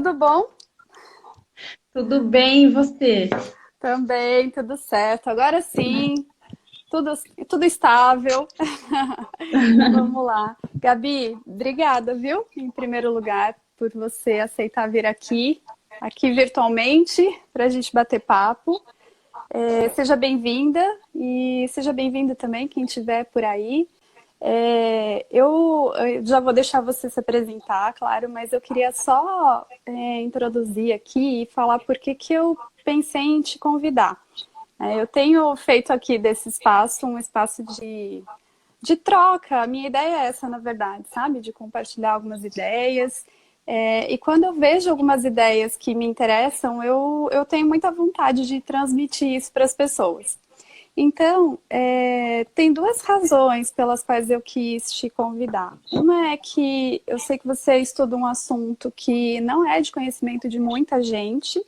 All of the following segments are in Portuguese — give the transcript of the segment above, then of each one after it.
tudo bom? Tudo bem, e você? Também, tudo certo. Agora sim, tudo, tudo estável. Vamos lá. Gabi, obrigada, viu? Em primeiro lugar, por você aceitar vir aqui virtualmente, para a gente bater papo. Seja bem-vinda e seja bem-vindo também quem estiver por aí. Eu já vou deixar você se apresentar, claro, mas eu queria só introduzir aqui e falar por que que eu pensei em te convidar. Eu tenho feito aqui desse espaço um espaço de troca. A minha ideia é essa, na verdade, sabe? De compartilhar algumas ideias. E quando eu vejo algumas ideias que me interessam, eu tenho muita vontade de transmitir isso para as pessoas. Então, tem duas razões pelas quais eu quis te convidar. Uma é que eu sei que você estuda um assunto que não é de conhecimento de muita gente,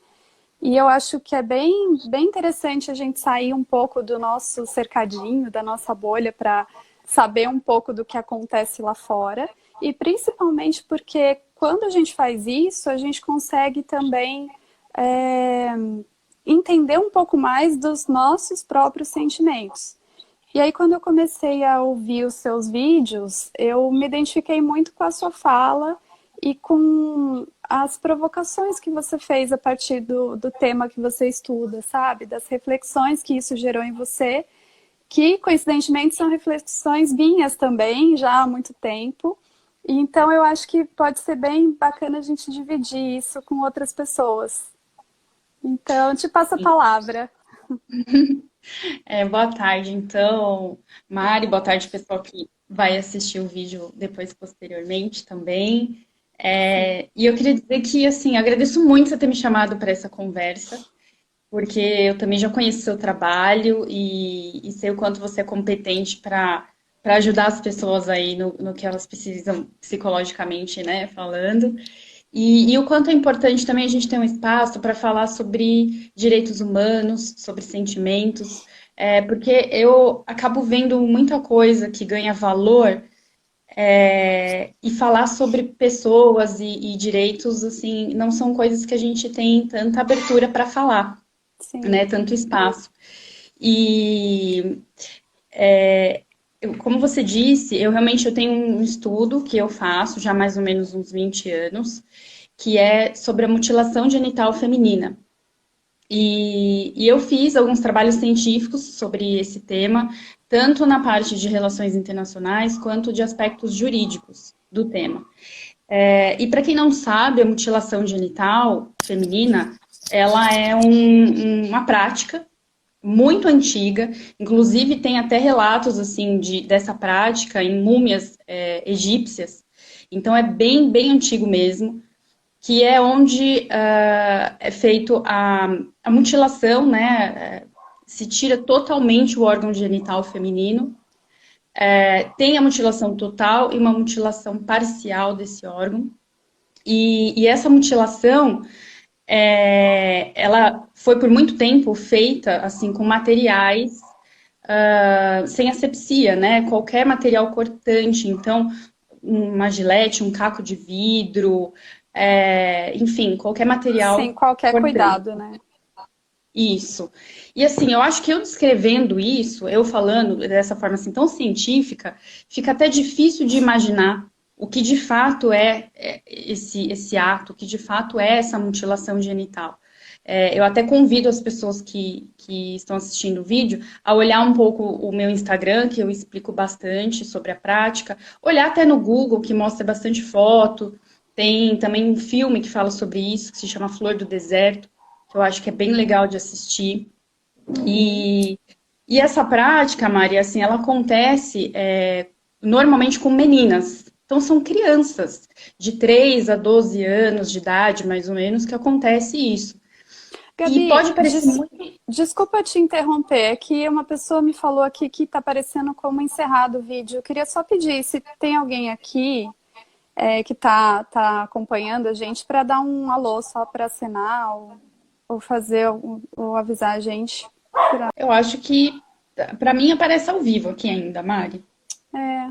e eu acho que é bem interessante a gente sair um pouco do nosso cercadinho, da nossa bolha, para saber um pouco do que acontece lá fora. E principalmente porque quando a gente faz isso, a gente consegue também é, entender um pouco mais dos nossos próprios sentimentos. E aí, quando eu comecei a ouvir os seus vídeos, eu me identifiquei muito com a sua fala e com as provocações que você fez a partir do tema que você estuda, sabe? Das reflexões que isso gerou em você, que coincidentemente são reflexões minhas também, já há muito tempo. E então eu acho que pode ser bem bacana a gente dividir isso com outras pessoas. Então, te passo a palavra. Boa tarde, então, Mari, boa tarde, pessoal que vai assistir o vídeo depois, posteriormente também. E eu queria dizer que, assim, agradeço muito você ter me chamado para essa conversa, porque eu também já conheço seu trabalho e sei o quanto você é competente para ajudar as pessoas aí no que elas precisam psicologicamente, né, falando. E o quanto é importante também a gente ter um espaço para falar sobre direitos humanos, sobre sentimentos, porque eu acabo vendo muita coisa que ganha valor, e falar sobre pessoas e direitos, assim, não são coisas que a gente tem tanta abertura para falar, né? Sim. Tanto espaço. E como você disse, eu tenho um estudo que eu faço já há mais ou menos uns 20 anos, que é sobre a mutilação genital feminina. E eu fiz alguns trabalhos científicos sobre esse tema, tanto na parte de relações internacionais quanto de aspectos jurídicos do tema. E para quem não sabe, a mutilação genital feminina, ela é uma prática muito antiga, inclusive tem até relatos assim dessa prática em múmias egípcias. Então é bem antigo mesmo, que é onde é feito a mutilação, né? Se tira totalmente o órgão genital feminino. Tem a mutilação total e uma mutilação parcial desse órgão. E essa mutilação, ela foi por muito tempo feita assim com materiais sem asepsia, né? Qualquer material cortante, então uma gilete, um caco de vidro, enfim, qualquer Sem material qualquer cortante. cuidado, né? Isso. E assim, eu acho que eu descrevendo isso, eu falando dessa forma assim tão científica, fica até difícil de imaginar o que de fato é esse ato, o que de fato é essa mutilação genital. Eu até convido as pessoas que estão assistindo o vídeo a olhar um pouco o meu Instagram, que eu explico bastante sobre a prática, olhar até no Google, que mostra bastante foto. Tem também um filme que fala sobre isso, que se chama Flor do Deserto, que eu acho que é bem legal de assistir. Uhum. E essa prática, Maria, assim, ela acontece normalmente com meninas. Então, são crianças de 3 a 12 anos de idade, mais ou menos, que acontece isso. E Gabi, pode parecer muito. desculpa te interromper, é que uma pessoa me falou aqui que tá parecendo como encerrado o vídeo. Eu queria só pedir se tem alguém aqui que tá acompanhando a gente para dar um alô só para assinar ou fazer ou avisar a gente. Eu acho que, para mim, aparece ao vivo aqui ainda, Mari. É,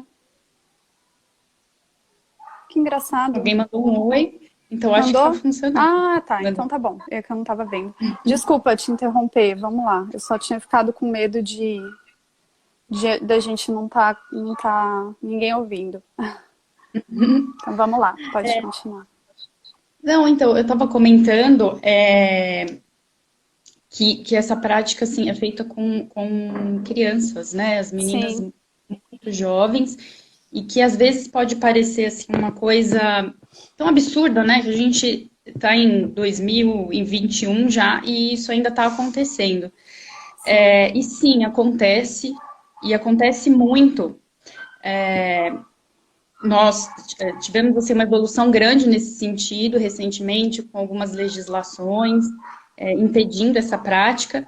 que engraçado. Alguém mandou um oi. Então, acho que tá Mandou? funcionando. Ah, tá. Mandou. Então tá bom. É que eu não tava vendo. Desculpa te interromper. Vamos lá. Eu só tinha ficado com medo da gente não tá ninguém ouvindo. Então vamos lá. Pode continuar. Não, então, eu estava comentando que essa prática, assim, é feita com crianças, né? As meninas Sim, muito jovens, e que às vezes pode parecer, assim, uma coisa tão absurda, né? Que a gente está em 2021 já, e isso ainda está acontecendo. sim. E sim, acontece, e acontece muito. Nós tivemos assim, uma evolução grande nesse sentido recentemente, com algumas legislações impedindo essa prática,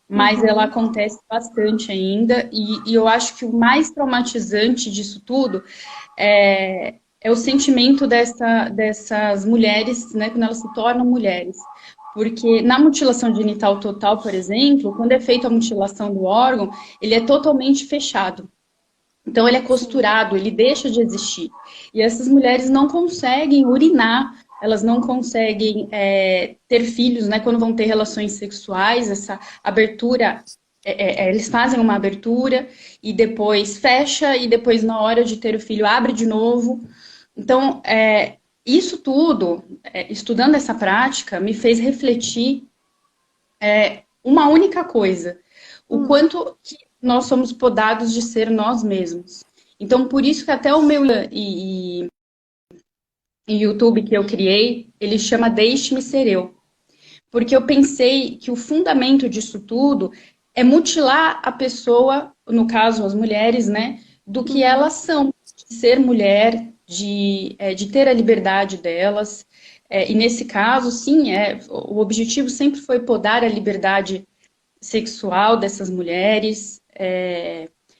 mas ela Uhum. acontece bastante ainda, e eu acho que o mais traumatizante disso tudo é o sentimento dessas mulheres, né, quando elas se tornam mulheres. Porque na mutilação genital total, por exemplo, quando é feita a mutilação do órgão, ele é totalmente fechado. Então, ele é Sim, costurado, ele deixa de existir. E essas mulheres não conseguem urinar, elas não conseguem ter filhos, né? Quando vão ter relações sexuais, essa abertura, eles fazem uma abertura e depois fecha, e depois, na hora de ter o filho, abre de novo. Então, isso tudo, estudando essa prática, me fez refletir uma única coisa: o hum, quanto que nós somos podados de ser nós mesmos. Então, por isso que até o meu YouTube que eu criei, ele chama Deixe-me Ser Eu. Porque eu pensei que o fundamento disso tudo é mutilar a pessoa, no caso as mulheres, né, do que uhum, elas são, de ser mulher, de ter a liberdade delas. E nesse caso, sim, o objetivo sempre foi podar a liberdade sexual dessas mulheres,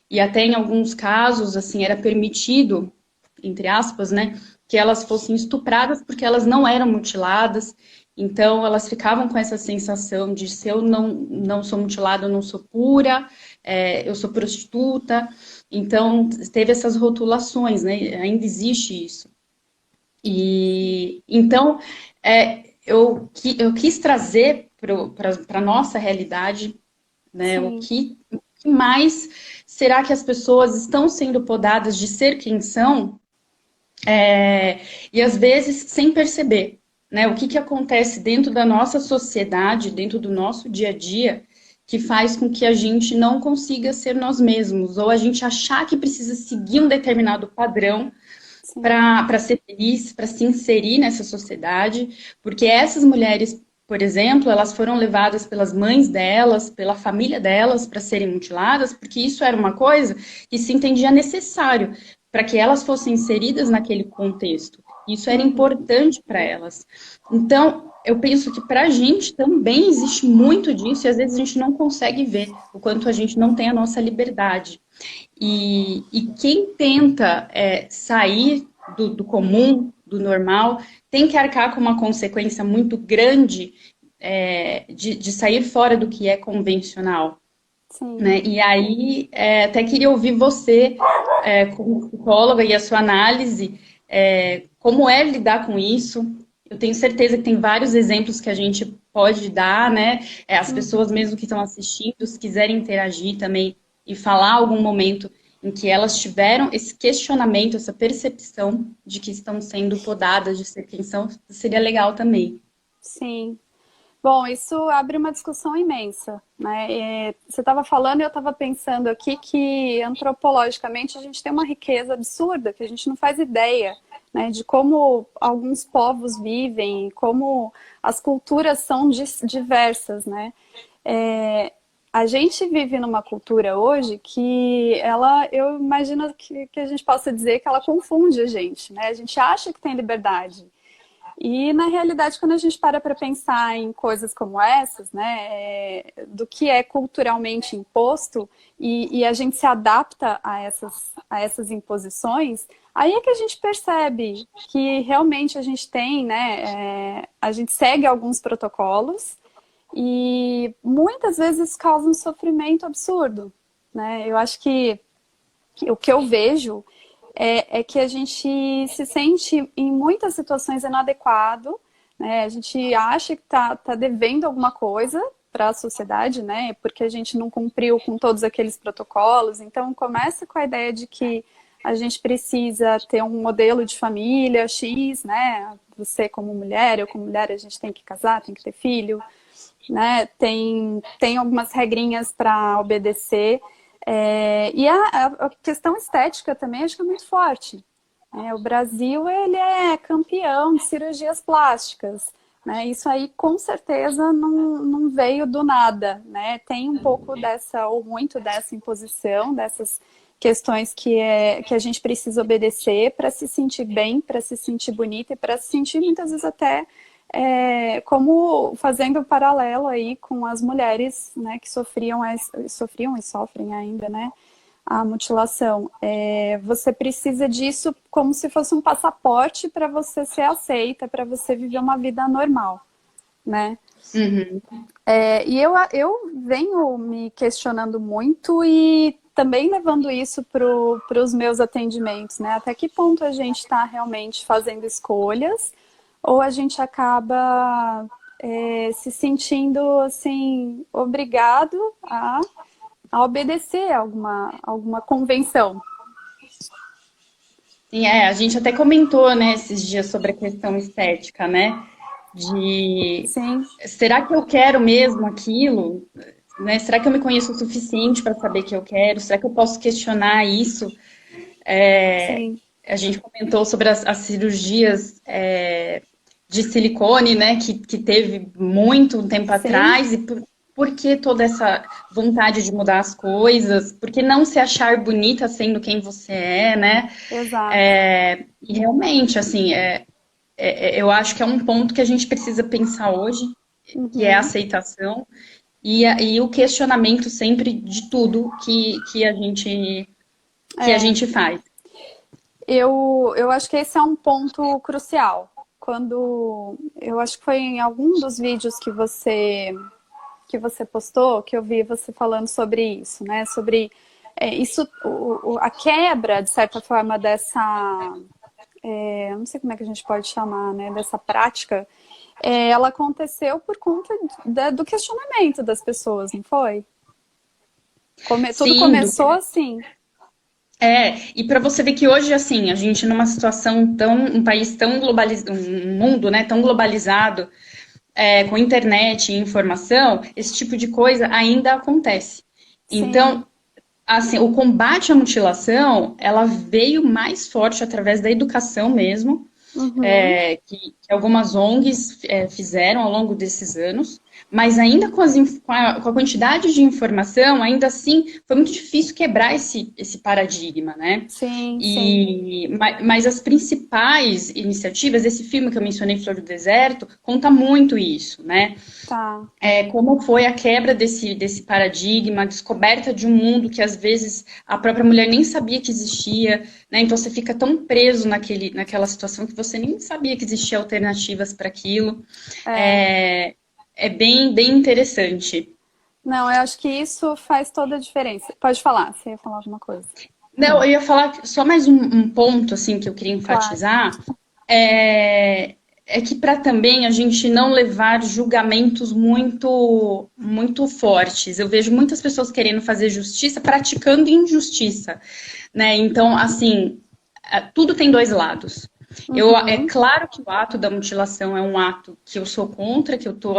e até em alguns casos, assim, era permitido, entre aspas, né, que elas fossem estupradas porque elas não eram mutiladas, então elas ficavam com essa sensação de se eu não sou mutilada, eu não sou pura, eu sou prostituta, então teve essas rotulações, né, ainda existe isso. E então eu quis trazer para a nossa realidade, né? sim, O que mais será que as pessoas estão sendo podadas de ser quem são, e às vezes sem perceber, né? O que que acontece dentro da nossa sociedade, dentro do nosso dia a dia, que faz com que a gente não consiga ser nós mesmos, ou a gente achar que precisa seguir um determinado padrão sim, para ser feliz, para se inserir nessa sociedade, porque essas mulheres, por exemplo, elas foram levadas pelas mães delas, pela família delas para serem mutiladas, porque isso era uma coisa que se entendia necessário para que elas fossem inseridas naquele contexto. Isso era uhum, importante para elas. Então, eu penso que para a gente também existe muito disso, e às vezes a gente não consegue ver o quanto a gente não tem a nossa liberdade. E quem tenta sair do comum, do normal, tem que arcar com uma consequência muito grande de sair fora do que é convencional. sim. Né? E aí, até queria ouvir você, como psicóloga, e a sua análise, como é lidar com isso. Eu tenho certeza que tem vários exemplos que a gente pode dar, né? As pessoas Uhum. mesmo que estão assistindo, se quiserem interagir também e falar algum momento em que elas tiveram esse questionamento, essa percepção de que estão sendo podadas de ser quem são, seria legal também. Sim. Bom, isso abre uma discussão imensa, né? Você estava falando e eu estava pensando aqui que antropologicamente a gente tem uma riqueza absurda que a gente não faz ideia, né, de como alguns povos vivem, como as culturas são diversas, né? É, a gente vive numa cultura hoje que eu imagino que a gente possa dizer que ela confunde a gente, né? A gente acha que tem liberdade. E, na realidade, quando a gente para pensar em coisas como essas, né, do que é culturalmente imposto e a gente se adapta a essas imposições, aí é que a gente percebe que realmente a gente tem, né, a gente segue alguns protocolos e muitas vezes causa um sofrimento absurdo, né? Eu acho que o que eu vejo é que a gente se sente em muitas situações inadequado, né? A gente acha que tá devendo alguma coisa para a sociedade, né? Porque a gente não cumpriu com todos aqueles protocolos. Então, começa com a ideia de que a gente precisa ter um modelo de família X, né? Você como mulher, eu como mulher, a gente tem que casar, tem que ter filho, né? Tem algumas regrinhas para obedecer. E a questão estética também acho que é muito forte. O Brasil, ele é campeão de cirurgias plásticas, né? Isso aí, com certeza, não veio do nada, né? Tem um pouco dessa, ou muito dessa imposição, dessas questões que a gente precisa obedecer para se sentir bem, para se sentir bonita e para se sentir, muitas vezes, até como fazendo um paralelo aí com as mulheres, né, que sofriam e sofrem ainda, né? A mutilação. Você precisa disso como se fosse um passaporte para você ser aceita, para você viver uma vida normal, né? Uhum. E eu venho me questionando muito e também levando isso para os meus atendimentos, né? Até que ponto a gente está realmente fazendo escolhas ou a gente acaba se sentindo assim obrigado a obedecer a alguma convenção. Sim, a gente até comentou, né, esses dias sobre a questão estética, né? De Sim, será que eu quero mesmo aquilo? Né? Será que eu me conheço o suficiente para saber que eu quero? Será que eu posso questionar isso? sim, A gente comentou sobre as cirurgias de silicone, né, que teve muito tempo sim, atrás, e por que toda essa vontade de mudar as coisas? Por que não se achar bonita sendo quem você é, né? exato. E realmente, assim, eu acho que é um ponto que a gente precisa pensar hoje, que é a Uhum. aceitação e o questionamento sempre de tudo que a gente faz. Eu acho que esse é um ponto crucial. Quando eu acho que foi em algum dos vídeos que você postou que eu vi você falando sobre isso, né? Sobre isso, a quebra de certa forma dessa, não sei como é que a gente pode chamar, né? Dessa prática, ela aconteceu por conta do questionamento das pessoas, não foi? Tudo Sim, começou assim. e para você ver que hoje, assim, a gente numa situação um país tão globalizado, um mundo, né, tão globalizado, com internet e informação, esse tipo de coisa ainda acontece. Sim. Então, assim, o combate à mutilação, ela veio mais forte através da educação mesmo, Uhum. que algumas ONGs fizeram ao longo desses anos, mas ainda com a quantidade de informação, ainda assim, foi muito difícil quebrar esse paradigma, né? Sim, sim. Mas as principais iniciativas, esse filme que eu mencionei, Flor do Deserto, conta muito isso, né? Tá. Como foi a quebra desse paradigma, a descoberta de um mundo que às vezes a própria mulher nem sabia que existia, né? Então você fica tão preso naquela situação que você nem sabia que existia alternativas para aquilo. É. É bem, bem interessante. Não, eu acho que isso faz toda a diferença. Pode falar, você ia falar alguma coisa. Não, eu ia falar só mais um ponto assim que eu queria Claro. enfatizar. É que para também a gente não levar julgamentos muito fortes. Eu vejo muitas pessoas querendo fazer justiça praticando injustiça, né? Então, assim, tudo tem dois lados. É Uhum. claro que o ato da mutilação é um ato que eu sou contra, que eu estou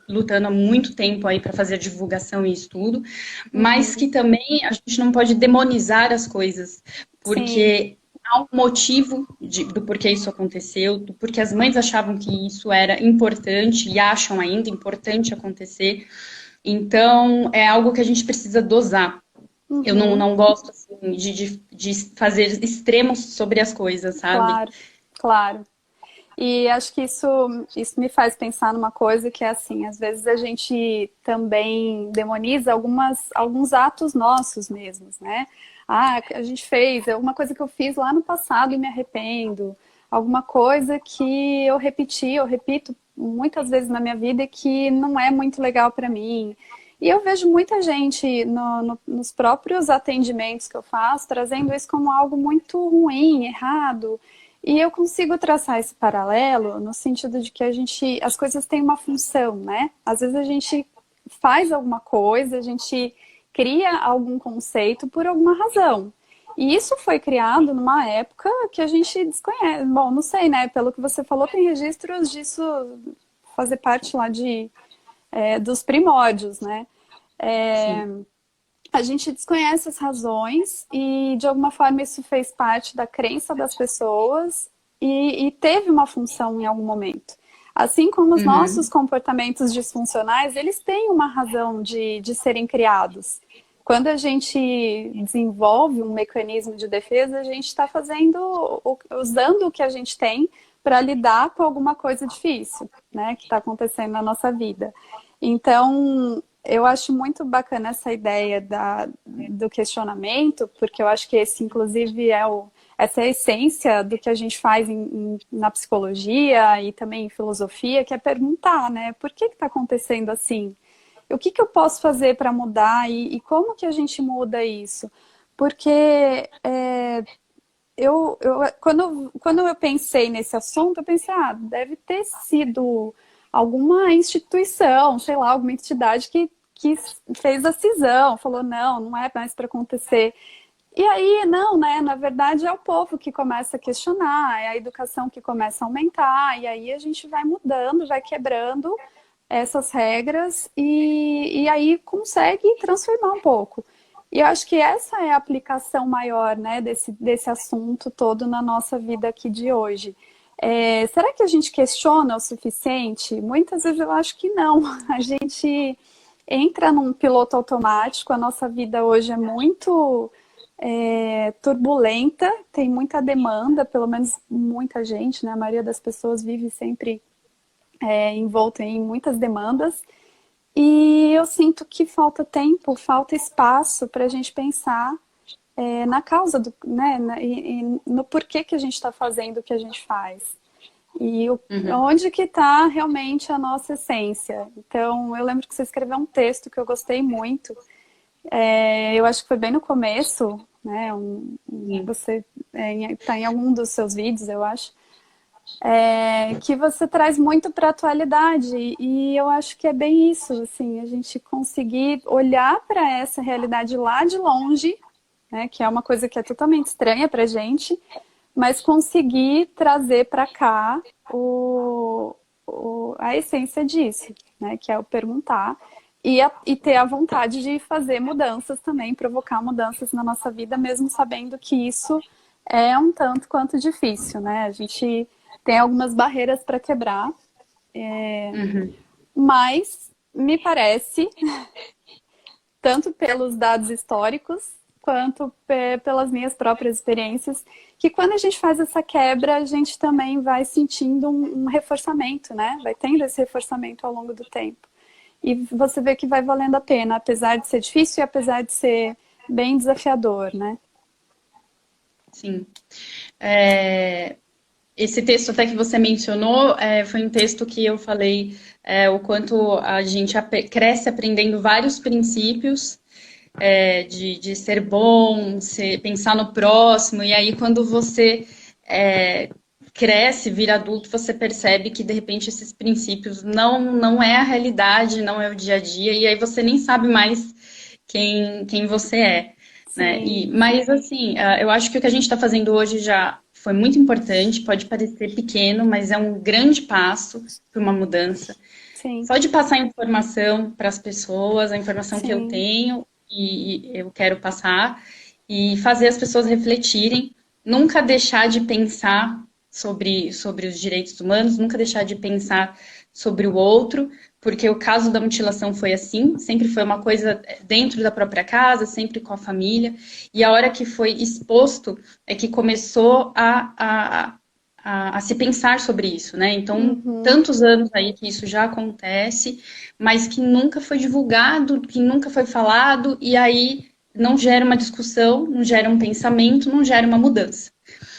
lutando há muito tempo aí para fazer a divulgação e estudo, mas Uhum. que também a gente não pode demonizar as coisas, Sim. porque há um motivo do porquê isso aconteceu, do porquê as mães achavam que isso era importante e acham ainda importante acontecer. Então, é algo que a gente precisa dosar. Eu Uhum. não gosto assim, de fazer extremos sobre as coisas, sabe? Claro. Claro. E acho que isso me faz pensar numa coisa que é assim, às vezes a gente também demoniza alguns atos nossos mesmos, né? Ah, a gente fez, é uma coisa que eu fiz lá no passado e me arrependo, alguma coisa que eu repito muitas vezes na minha vida e que não é muito legal para mim. E eu vejo muita gente nos próprios atendimentos que eu faço, trazendo isso como algo muito ruim, errado. E eu consigo traçar esse paralelo no sentido de que as coisas têm uma função, né? Às vezes a gente faz alguma coisa, a gente cria algum conceito por alguma razão. E isso foi criado numa época que a gente desconhece. Bom, não sei, né? Pelo que você falou, tem registros disso fazer parte lá dos primórdios, né? É, Sim. a gente desconhece as razões e, de alguma forma, isso fez parte da crença das pessoas e teve uma função em algum momento. Assim como os nossos Uhum. comportamentos disfuncionais, eles têm uma razão de serem criados. Quando a gente desenvolve um mecanismo de defesa, a gente está usando o que a gente tem para lidar com alguma coisa difícil, né, que está acontecendo na nossa vida. Então, eu acho muito bacana essa ideia do questionamento, porque eu acho que esse, inclusive, essa é a essência do que a gente faz na psicologia e também em filosofia, que é perguntar, né? Por que está acontecendo assim? O que eu posso fazer para mudar e como que a gente muda isso? Porque quando eu pensei nesse assunto, eu pensei, deve ter sido alguma instituição, sei lá, alguma entidade que fez a cisão, falou, não é mais para acontecer. E aí, não, né? Na verdade, é o povo que começa a questionar, é a educação que começa a aumentar, e aí a gente vai mudando, vai quebrando essas regras e aí consegue transformar um pouco. E eu acho que essa é a aplicação maior, né, desse assunto todo na nossa vida aqui de hoje. Será que a gente questiona o suficiente? Muitas vezes eu acho que não. A gente entra num piloto automático, a nossa vida hoje é muito turbulenta, tem muita demanda, pelo menos muita gente, né? A maioria das pessoas vive sempre envolta em muitas demandas. E eu sinto que falta tempo, falta espaço para a gente pensar na causa, né, e no porquê que a gente está fazendo o que a gente faz. E Uhum. onde que está realmente a nossa essência. Então, eu lembro que você escreveu um texto que eu gostei muito. Eu acho que foi bem no começo, né? Sim. Você está em algum dos seus vídeos, eu acho. Que você traz muito para a atualidade e eu acho que é bem isso, assim, a gente conseguir olhar para essa realidade lá de longe, né, que é uma coisa que é totalmente estranha para a gente, mas conseguir trazer para cá a essência disso, né, que é o perguntar e ter a vontade de fazer mudanças também, provocar mudanças na nossa vida, mesmo sabendo que isso é um tanto quanto difícil, né? A gente tem algumas barreiras para quebrar, Uhum. mas me parece, tanto pelos dados históricos quanto pelas minhas próprias experiências, que quando a gente faz essa quebra, a gente também vai sentindo um reforçamento, né? Vai tendo esse reforçamento ao longo do tempo. E você vê que vai valendo a pena, apesar de ser difícil e apesar de ser bem desafiador, né? Sim. É, esse texto até que você mencionou foi um texto que eu falei o quanto a gente cresce aprendendo vários princípios de ser bom, pensar no próximo, e aí quando você cresce, vira adulto, você percebe que de repente esses princípios não é a realidade, não é o dia a dia, e aí você nem sabe mais quem você é. Né? Sim, Mas assim, eu acho que o que a gente está fazendo hoje já foi muito importante, pode parecer pequeno, mas é um grande passo para uma mudança. sim, Só de passar informação para as pessoas, a informação que eu sim, tenho e eu quero passar, e fazer as pessoas refletirem, nunca deixar de pensar sobre os direitos humanos, nunca deixar de pensar sobre o outro, porque o caso da mutilação foi assim, sempre foi uma coisa dentro da própria casa, sempre com a família, e a hora que foi exposto é que começou a se pensar sobre isso, né? Então, uhum, tantos anos aí que isso já acontece, mas que nunca foi divulgado, que nunca foi falado, e aí não gera uma discussão, não gera um pensamento, não gera uma mudança.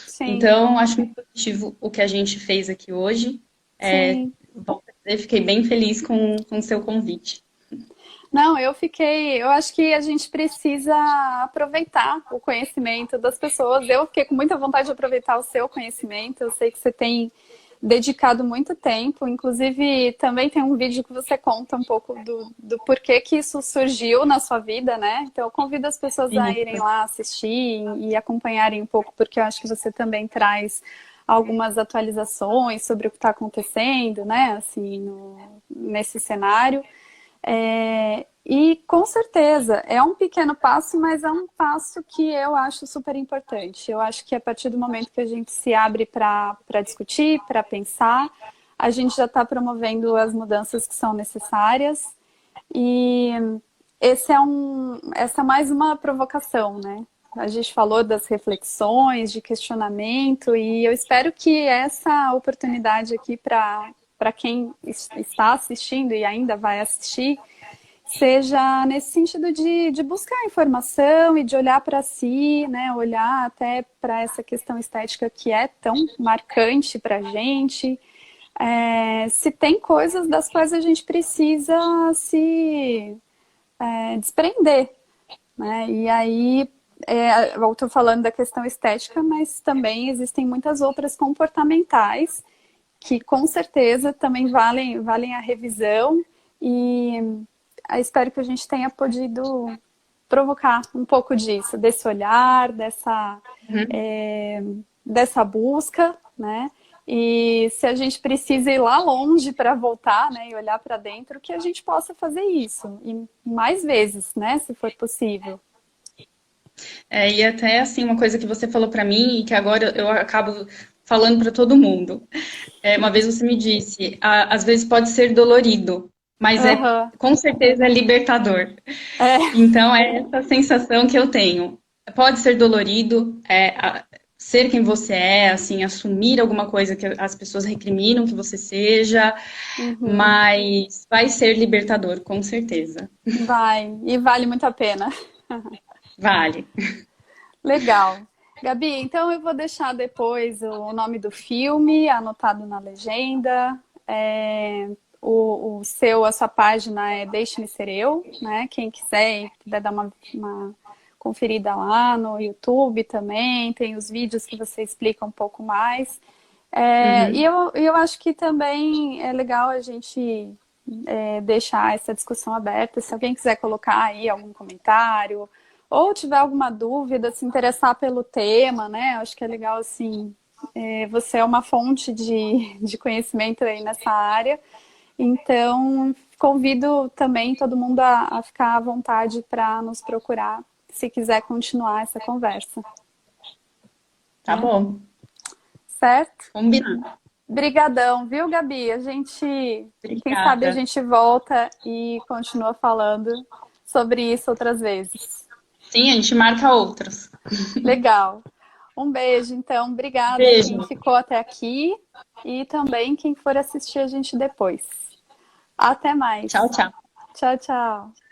sim, Então, acho muito positivo o que a gente fez aqui hoje. sim. Bom, eu fiquei bem feliz com o seu convite. Não, eu acho que a gente precisa aproveitar o conhecimento das pessoas. Eu fiquei com muita vontade de aproveitar o seu conhecimento. Eu sei que você tem dedicado muito tempo. Inclusive, também tem um vídeo que você conta um pouco do porquê que isso surgiu na sua vida, né? Então, eu convido as pessoas a irem Isso. lá assistir e acompanharem um pouco, porque eu acho que você também traz algumas atualizações sobre o que está acontecendo, né? Assim, nesse cenário. E com certeza é um pequeno passo, mas é um passo que eu acho super importante. Eu acho que a partir do momento que a gente se abre para discutir, para pensar, a gente já está promovendo as mudanças que são necessárias. E essa é mais uma provocação, né? A gente falou das reflexões, de questionamento, e eu espero que essa oportunidade aqui para quem está assistindo e ainda vai assistir seja nesse sentido de buscar informação e de olhar para si, né? Olhar até para essa questão estética que é tão marcante para a gente. Se tem coisas das quais a gente precisa se desprender, né? E aí, eu estou falando da questão estética, mas também existem muitas outras comportamentais que com certeza também valem a revisão e espero que a gente tenha podido provocar um pouco disso, desse olhar, Uhum. dessa busca, né? E se a gente precisa ir lá longe para voltar, né, e olhar para dentro, que a gente possa fazer isso e mais vezes, né, se for possível. E até assim, uma coisa que você falou para mim e que agora eu acabo falando para todo mundo. Uma vez você me disse, às vezes pode ser dolorido, mas Aham. com certeza é libertador. É, Então é essa sensação que eu tenho. Pode ser dolorido, ser quem você é, assim, assumir alguma coisa que as pessoas recriminam que você seja, uhum. mas vai ser libertador, com certeza. Vai, e vale muito a pena. Vale. Legal. Gabi, então eu vou deixar depois o nome do filme anotado na legenda. A sua página é Deixe-me Ser Eu, né? Quem quiser e puder dar uma conferida lá no YouTube também, tem os vídeos que você explica um pouco mais. Uhum. Eu acho que também é legal a gente deixar essa discussão aberta. Se alguém quiser colocar aí algum comentário ou tiver alguma dúvida, se interessar pelo tema, né? Acho que é legal, assim, você é uma fonte de conhecimento aí nessa área. Então, convido também todo mundo a ficar à vontade para nos procurar, se quiser continuar essa conversa, Tá né? bom. Certo? Combinado. Brigadão, viu, Gabi? Quem sabe a Obrigada. gente volta e continua falando sobre isso outras vezes. Sim, a gente marca outros. Legal. Um beijo, então. Obrigada a quem Beijo. ficou até aqui e também quem for assistir a gente depois. Até Tchau, mais. tchau. Tchau, tchau.